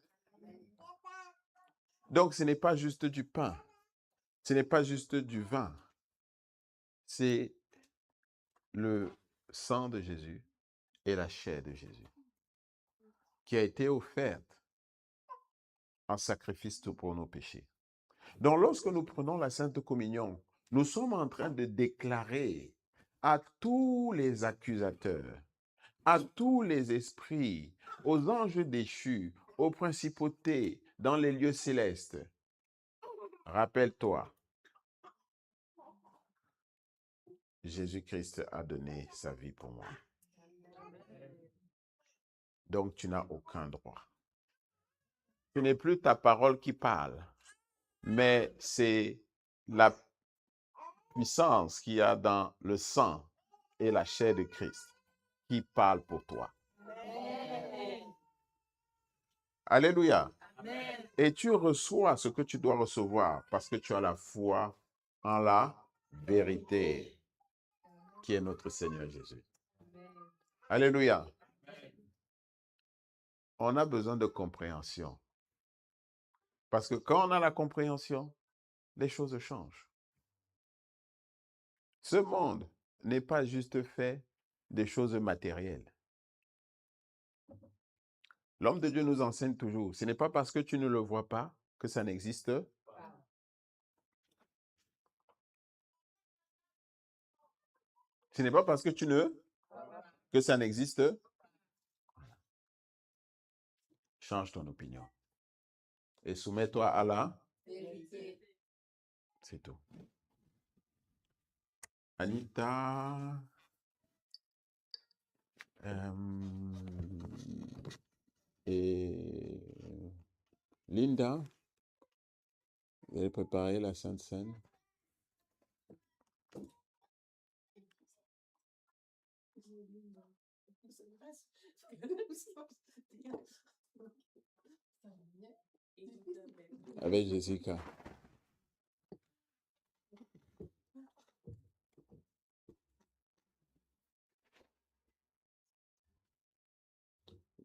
Donc ce n'est pas juste du pain, ce n'est pas juste du vin, c'est le sang de Jésus et la chair de Jésus qui a été offerte en sacrifice pour nos péchés. Donc lorsque nous prenons la Sainte Communion, nous sommes en train de déclarer à tous les accusateurs, à tous les esprits, aux anges déchus, aux principautés dans les lieux célestes, rappelle-toi, Jésus-Christ a donné sa vie pour moi. Donc tu n'as aucun droit. Ce n'est plus ta parole qui parle, mais c'est la puissance qu'il y a dans le sang et la chair de Christ qui parle pour toi. Alléluia. Et tu reçois ce que tu dois recevoir parce que tu as la foi en la vérité qui est notre Seigneur Jésus. Alléluia. On a besoin de compréhension. Parce que quand on a la compréhension, les choses changent. Ce monde n'est pas juste fait des choses matérielles. L'homme de Dieu nous enseigne toujours, ce n'est pas parce que tu ne le vois pas que ça n'existe pas. Ce n'est pas parce que que ça n'existe. Change ton opinion. Et soumets-toi à la vérité. C'est tout. Anita. Et Linda. Vous allez préparer la Sainte Seine. Avec Jessica.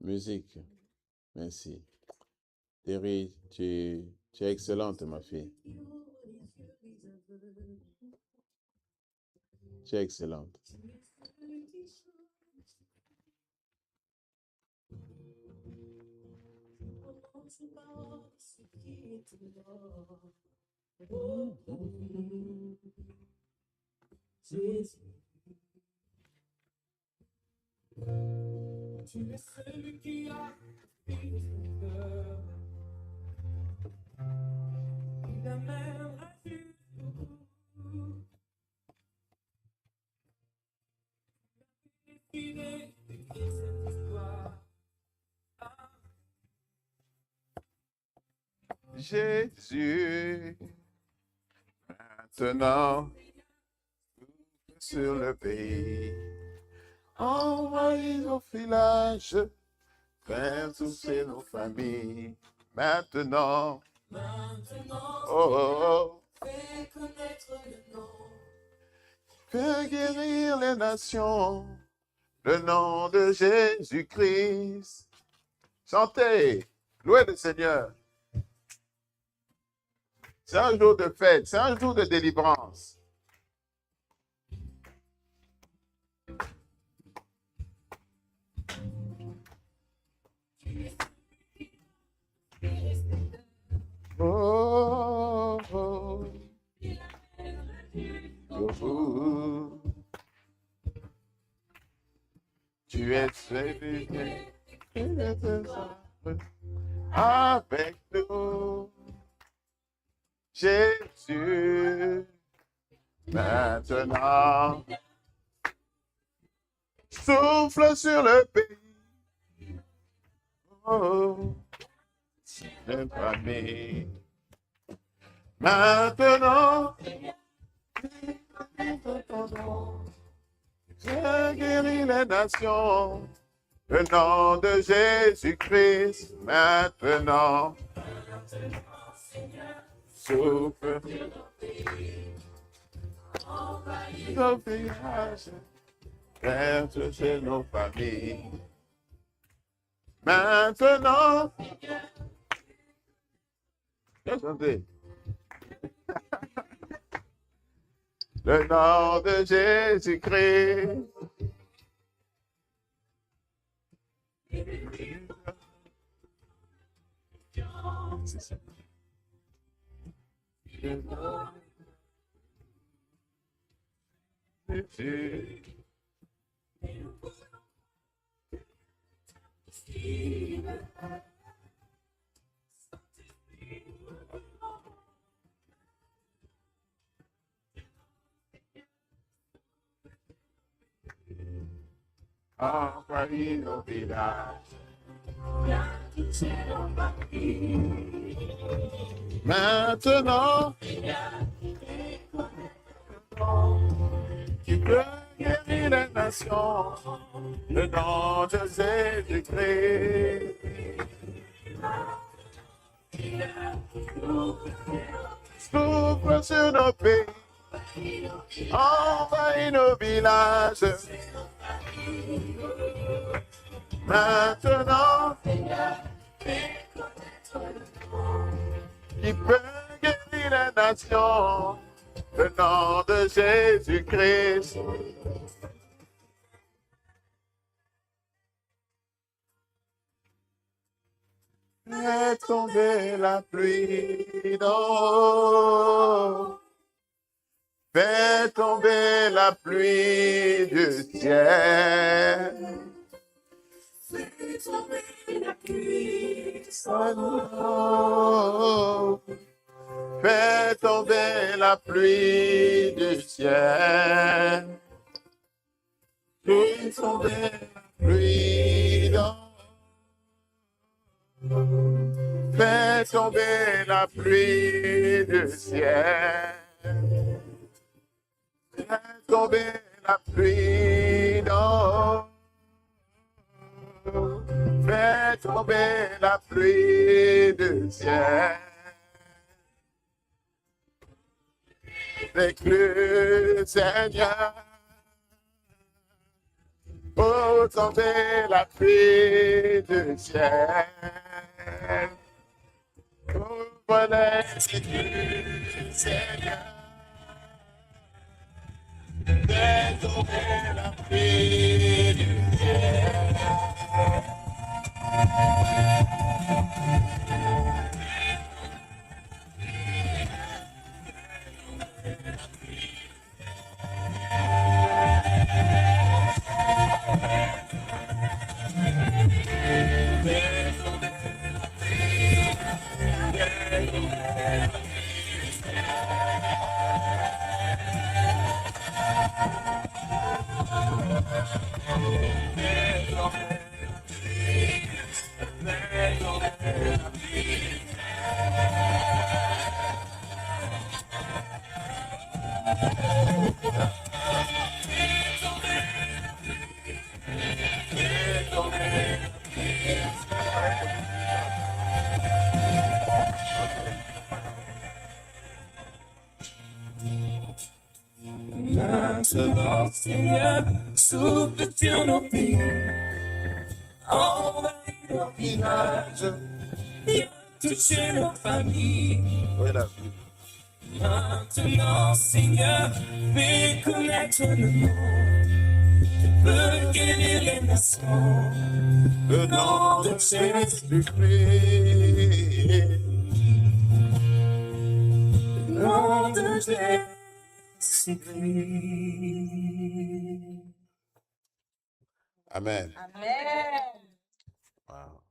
Musique. Merci. Thierry, tu es excellente, ma fille. Tu es excellente. Tu es celui qui a pris ton cœur. Il amènera jusqu'au bout. Il est écrit cette histoire. Jésus, maintenant, sur le pays, envahis nos villages, faire tousser nos familles. Maintenant, oh, Fais connaître le nom. fais guérir les nations, le nom de Jésus-Christ. Chantez, louez le Seigneur. C'est un jour de fête, c'est un jour de délivrance. Oh, oh, oh. Tu es celui qui est avec nous, Jésus. Maintenant, souffle sur le pays. Oh, c'est famille. Maintenant, je guéris les nations. Le nom de Jésus-Christ, maintenant, souffle nos villages, faire toucher nos familles. Maintenant, chantez. Le nom de Jésus-Christ. Envahir nos villages. Maintenant, tu peux guérir les nations, le nom de Jésus-Christ. Souffle sur nos pays, envahis nos villages. Maintenant, qui peut guérir les nations, le nom de Jésus-Christ. Fais tomber la pluie d'eau. Fais tomber la pluie du ciel. Fais tomber la pluie du ciel. Fais tomber la pluie du ciel. Fais tomber la pluie d'eau. Fais tomber la pluie du ciel. Fais tomber la pluie d'eau. Fais tomber la pluie du ciel. Éclus, Seigneur. Oh, tomber la pluie du ciel. Ouvre les éclus, Seigneur. Fais tomber la pluie du ciel. Maintenant, Seigneur, souffle sur nos pays, envahis nos villages, viens toucher nos familles. Maintenant, Seigneur, fais connaître le monde, fais guérir les nations. Le nom de Jésus-Christ. Le nom de Jésus-Christ. Amen. Amen. Wow.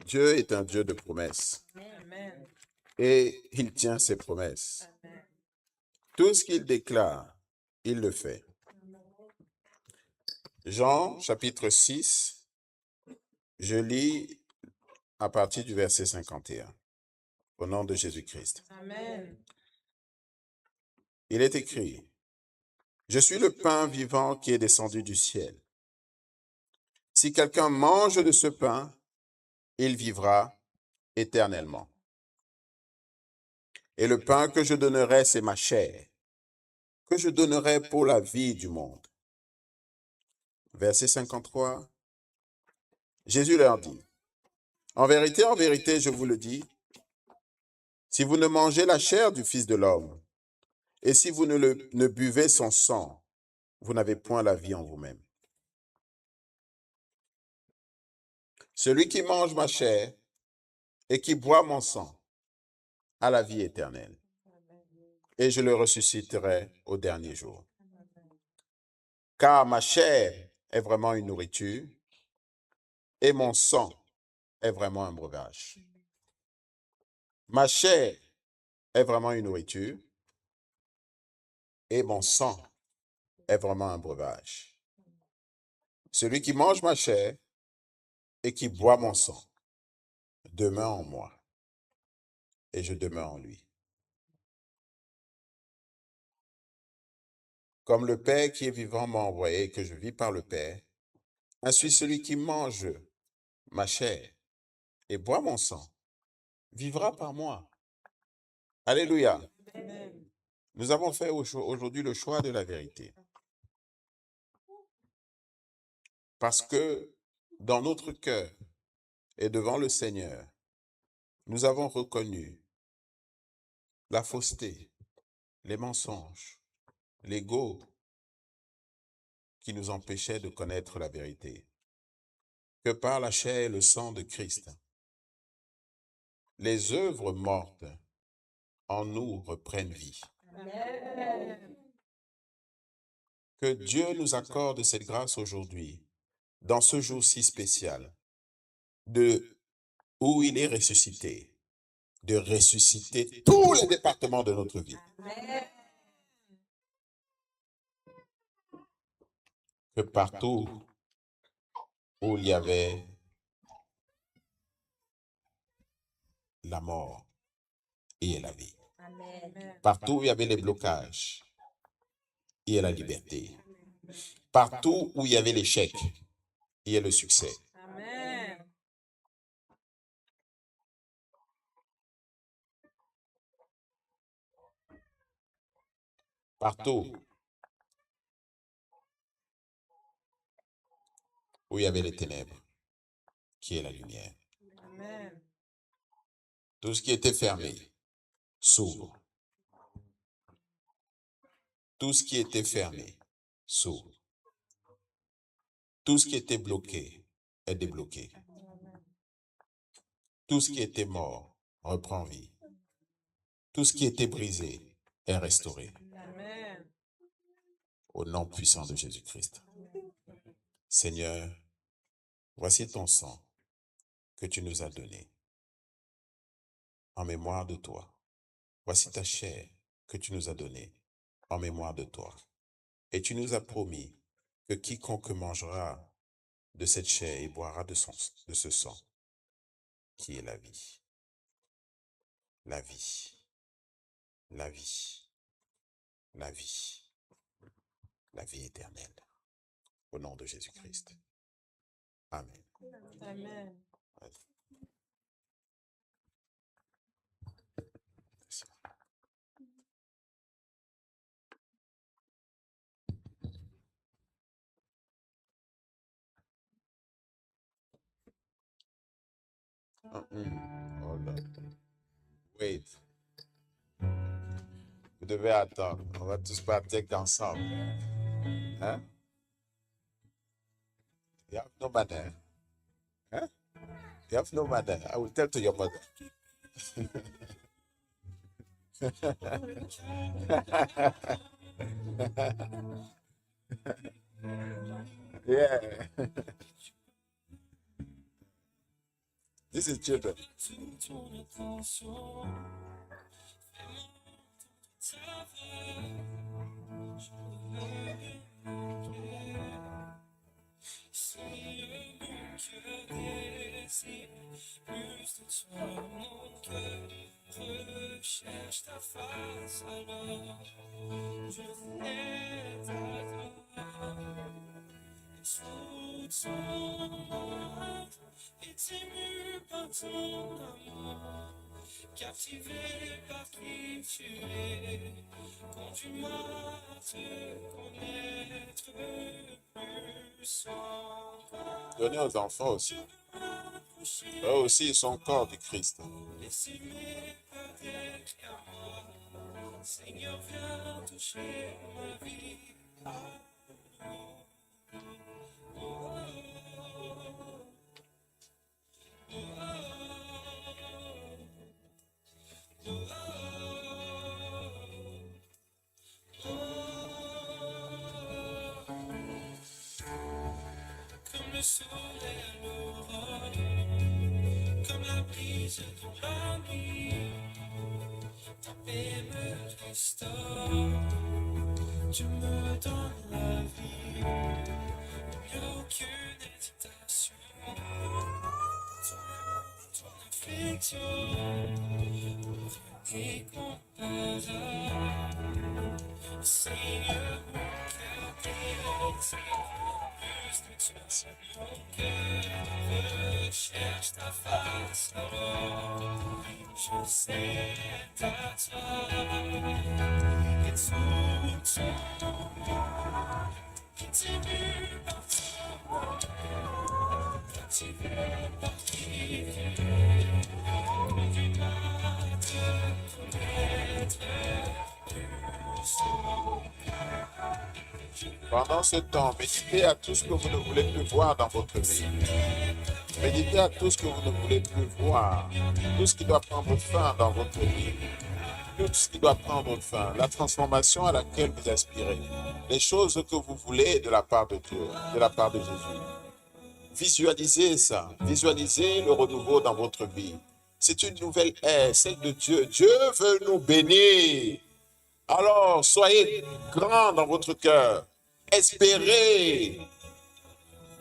Dieu est un Dieu de promesses Amen. et il tient ses promesses. Amen. Tout ce qu'il déclare, il le fait. Jean chapitre 6, je lis à partir du verset 51, au nom de Jésus-Christ. Amen. Il est écrit, « Je suis le pain vivant qui est descendu du ciel. Si quelqu'un mange de ce pain, il vivra éternellement. Et le pain que je donnerai, c'est ma chair, que je donnerai pour la vie du monde. » Verset 53, Jésus leur dit, « en vérité, je vous le dis, si vous ne mangez la chair du Fils de l'homme, et si vous ne buvez son sang, vous n'avez point la vie en vous-même. Celui qui mange ma chair et qui boit mon sang a la vie éternelle, et je le ressusciterai au dernier jour. Car ma chair est vraiment une nourriture, et mon sang est vraiment un breuvage. Ma chair est vraiment une nourriture, et mon sang est vraiment un breuvage. Celui qui mange ma chair et qui boit mon sang demeure en moi, et je demeure en lui. Comme le Père qui est vivant m'a envoyé et que je vis par le Père, ainsi celui qui mange ma chair et boit mon sang vivra par moi. Alléluia. Amen. Nous avons fait aujourd'hui le choix de la vérité. Parce que dans notre cœur et devant le Seigneur, nous avons reconnu la fausseté, les mensonges, l'ego qui nous empêchait de connaître la vérité. Que par la chair et le sang de Christ, les œuvres mortes en nous reprennent vie. Amen. Que Dieu nous accorde cette grâce aujourd'hui, dans ce jour si spécial, où il est ressuscité, de ressusciter tous les départements de notre vie. Amen. Que partout où il y avait la mort, il y ait la vie. Amen. Partout où il y avait les blocages, il y ait la liberté. Partout où il y avait l'échec, il y ait le succès. Amen. Partout où il y avait les ténèbres, qui est la lumière. Amen. Tout ce qui était fermé s'ouvre. Tout ce qui était fermé s'ouvre. Tout ce qui était bloqué est débloqué. Tout ce qui était mort reprend vie. Tout ce qui était brisé est restauré. Amen. Au nom puissant de Jésus-Christ. Seigneur, voici ton sang que tu nous as donné en mémoire de toi. Voici ta chair que tu nous as donnée en mémoire de toi. Et tu nous as promis que quiconque mangera de cette chair et boira de ce sang, qui est la vie. La vie. La vie. La vie. La vie éternelle. Au nom de Jésus-Christ. Amen. Amen. Hold on. Wait. Vous devez attendre. On va tous partir ensemble. Hein? You have no mother. Huh? You have no mother. I will tell to your mother. Yeah. This is children. Recherche ta face alors je venais à toi sous ton nom et ému par ton amour captivé par qui tu es conduis-moi à te connaître plus encore. Donnez aux enfants aussi. Eux aussi, ils sont corps du Christ. Laissez-moi derrière moi, Seigneur, viens toucher ma vie. Comme le soleil à l'aurore, comme la brise dans la nuit, ta paix me restaure, tu me donnes la vie, il n'y a aucune hésitation, ton affection, rien n'est comparable, Seigneur, mon cœur désire. Mon cœur recherche ta face, alors je sais à toi. Et tout ton nom, qui t'émue par ton nom, captivé par qui tu es, conduis-moi à te connaître plus encore. Pendant ce temps, méditez à tout ce que vous ne voulez plus voir dans votre vie. Méditez à tout ce que vous ne voulez plus voir. Tout ce qui doit prendre fin dans votre vie. Tout ce qui doit prendre fin. La transformation à laquelle vous aspirez. Les choses que vous voulez de la part de Dieu, de la part de Jésus. Visualisez ça. Visualisez le renouveau dans votre vie. C'est une nouvelle ère, celle de Dieu. Dieu veut nous bénir. Alors, soyez grands dans votre cœur. Espérez.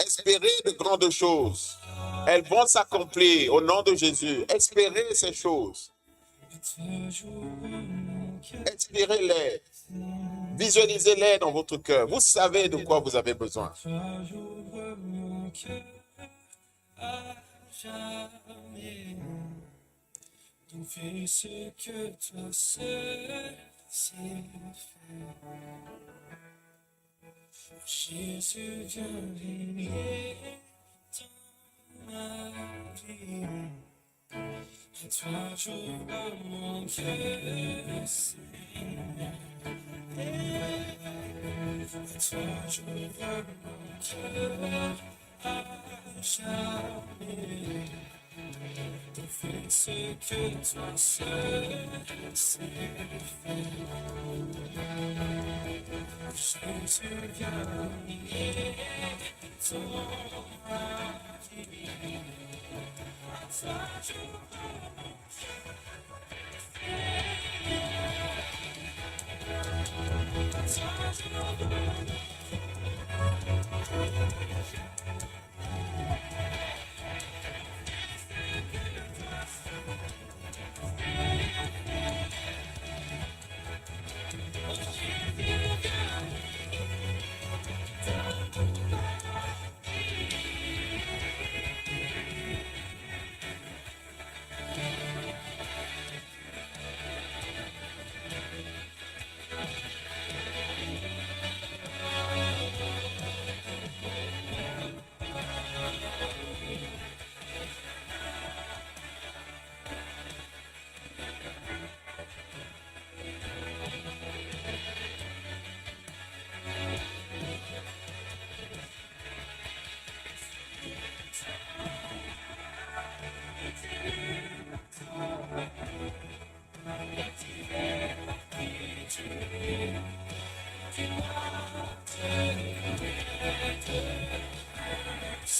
Espérez de grandes choses. Elles vont s'accomplir au nom de Jésus. Espérez ces choses. Expirez-les. Visualisez-les dans votre cœur. Vous savez de quoi vous avez besoin. Donc fais ce que toi seul sais faire. Jésus, viens régner dans ma vie. À toi j'ouvre mon cœur, Seigneur. À toi j'ouvre mon cœur à jamais. Donc fais ce que toi seul sais faire. Jésus, viens régner dans ma vie. À toi j'ouvre mon cœur. À toi j'ouvre mon cœur.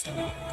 Amen.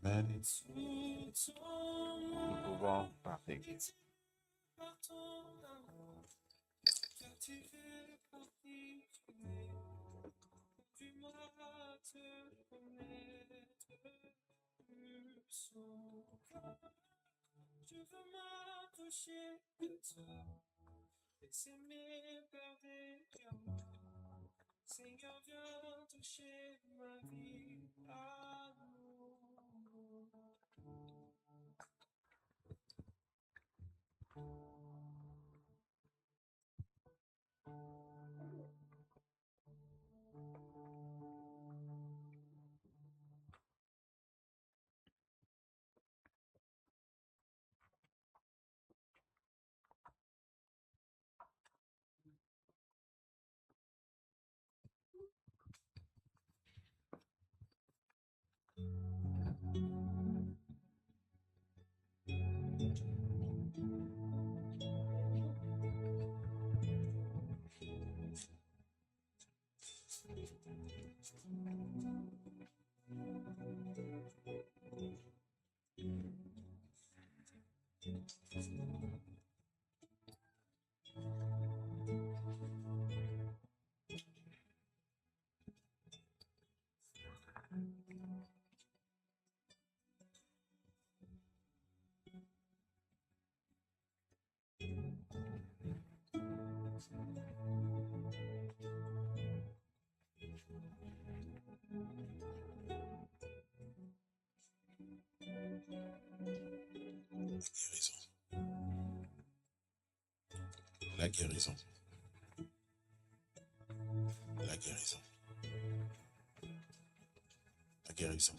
Nous pouvons parler. Je veux m'approcher de toi, s'aimer par des cœurs. Seigneur, viens toucher ma vie à nouveau. La guérison. La guérison. La guérison.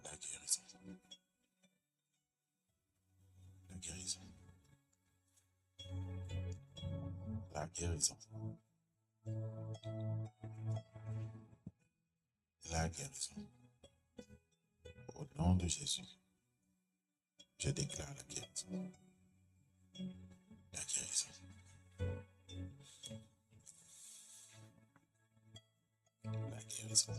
La guérison. La guérison. La guérison. La guérison. Au nom de Jésus, je déclare la guérison. La guérison. La guérison.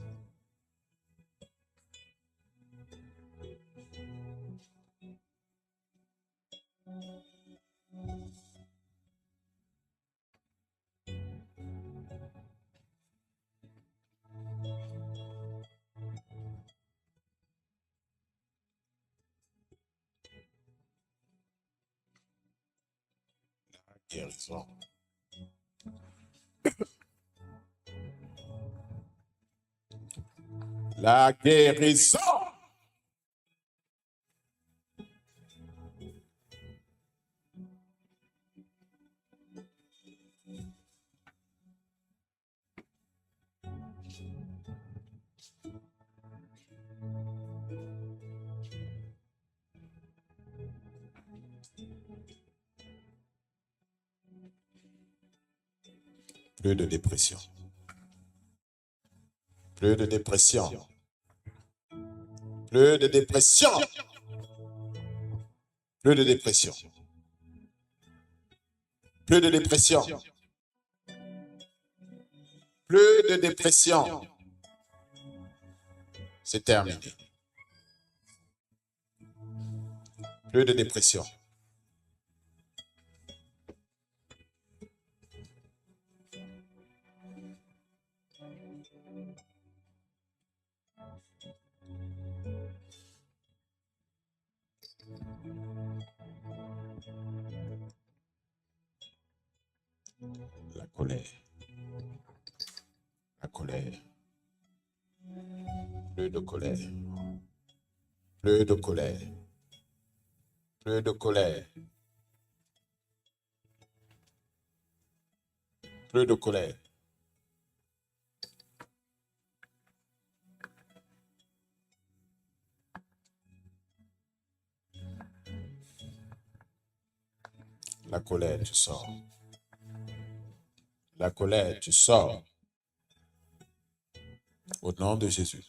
Guérison. La guérison. Plus de dépression. Plus de dépression. Plus de dépression. Plus de dépression. Plus de dépression. Plus de dépression. C'est terminé. Plus de dépression. La colère. La colère. Plus de colère. Plus de colère. Plus de colère. Plus de colère. La colère, tu sors. La colère, tu sors. Au nom de Jésus.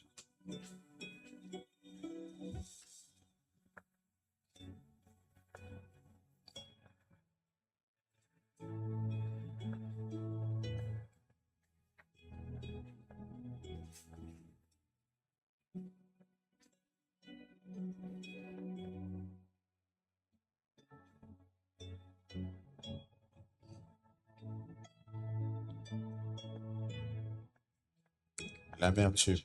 L'amertume.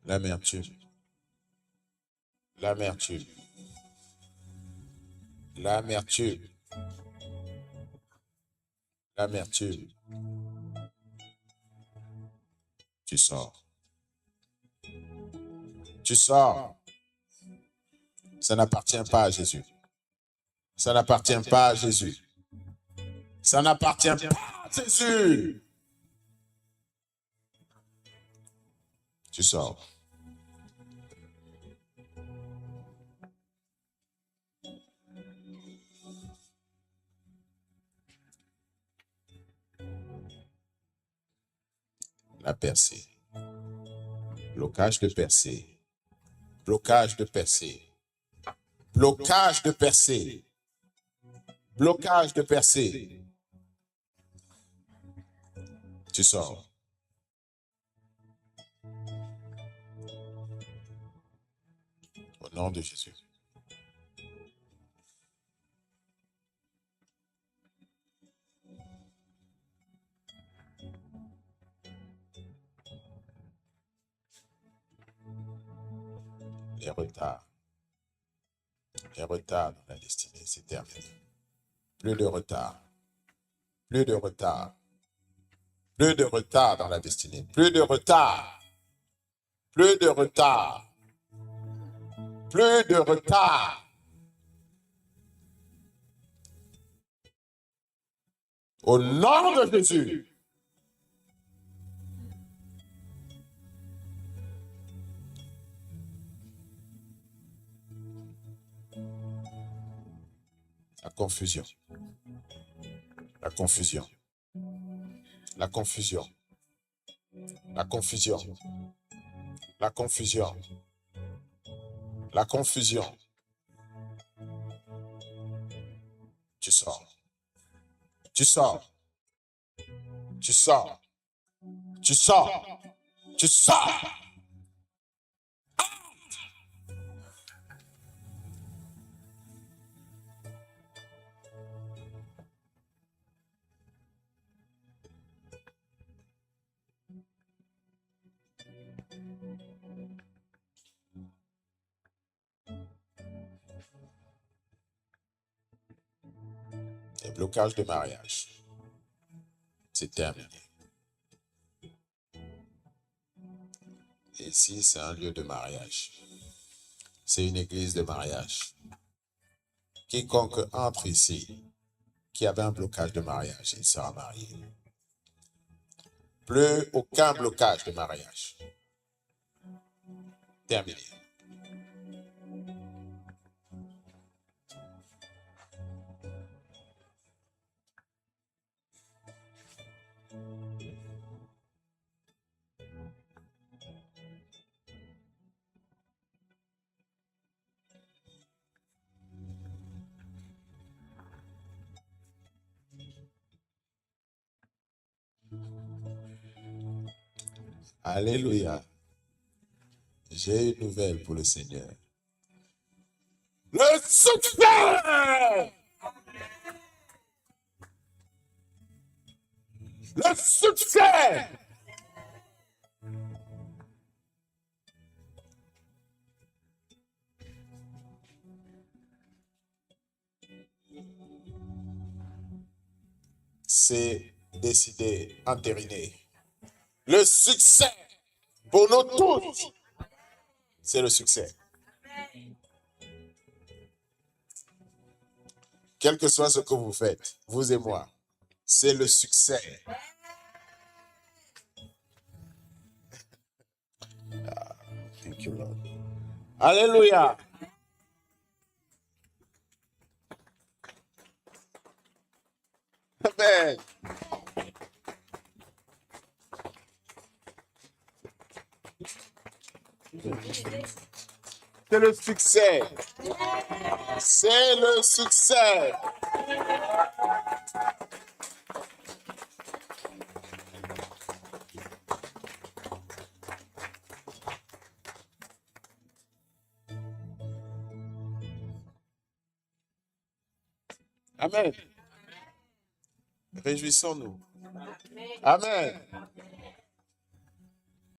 L'amertume. L'amertume. L'amertume. L'amertume. Tu sors. Tu sors. Ça n'appartient pas à Jésus. Ça n'appartient pas à Jésus. Ça n'appartient pas à Jésus. Tu sors. La percée. Blocage de percée. Blocage de percée. Blocage de percée. Blocage de percée. Tu sors. Au nom de Jésus. Les retards. Les retards dans la destinée, c'est terminé. Plus de retard. Plus de retard. Plus de retard dans la destinée. Plus de retard. Plus de retard. Plus de retard. Au nom de Jésus. La confusion. La confusion. La confusion. La confusion. La confusion. La confusion. Tu sors. Tu sors. Tu sors. Tu sors. Tu sors. Les blocages de mariage. C'est terminé. Ici, c'est un lieu de mariage. C'est une église de mariage. Quiconque entre ici, qui avait un blocage de mariage, il sera marié. Plus aucun blocage de mariage. Terminé. Alléluia. J'ai une nouvelle pour le Seigneur. Le succès! Le succès! C'est décidé, entériné. Le succès pour nous tous, c'est le succès. quel que soit ce que vous faites, vous et moi, c'est le succès. Thank you, Lord. Alléluia. Amen. C'est le succès. C'est le succès. Amen. Réjouissons-nous. Amen.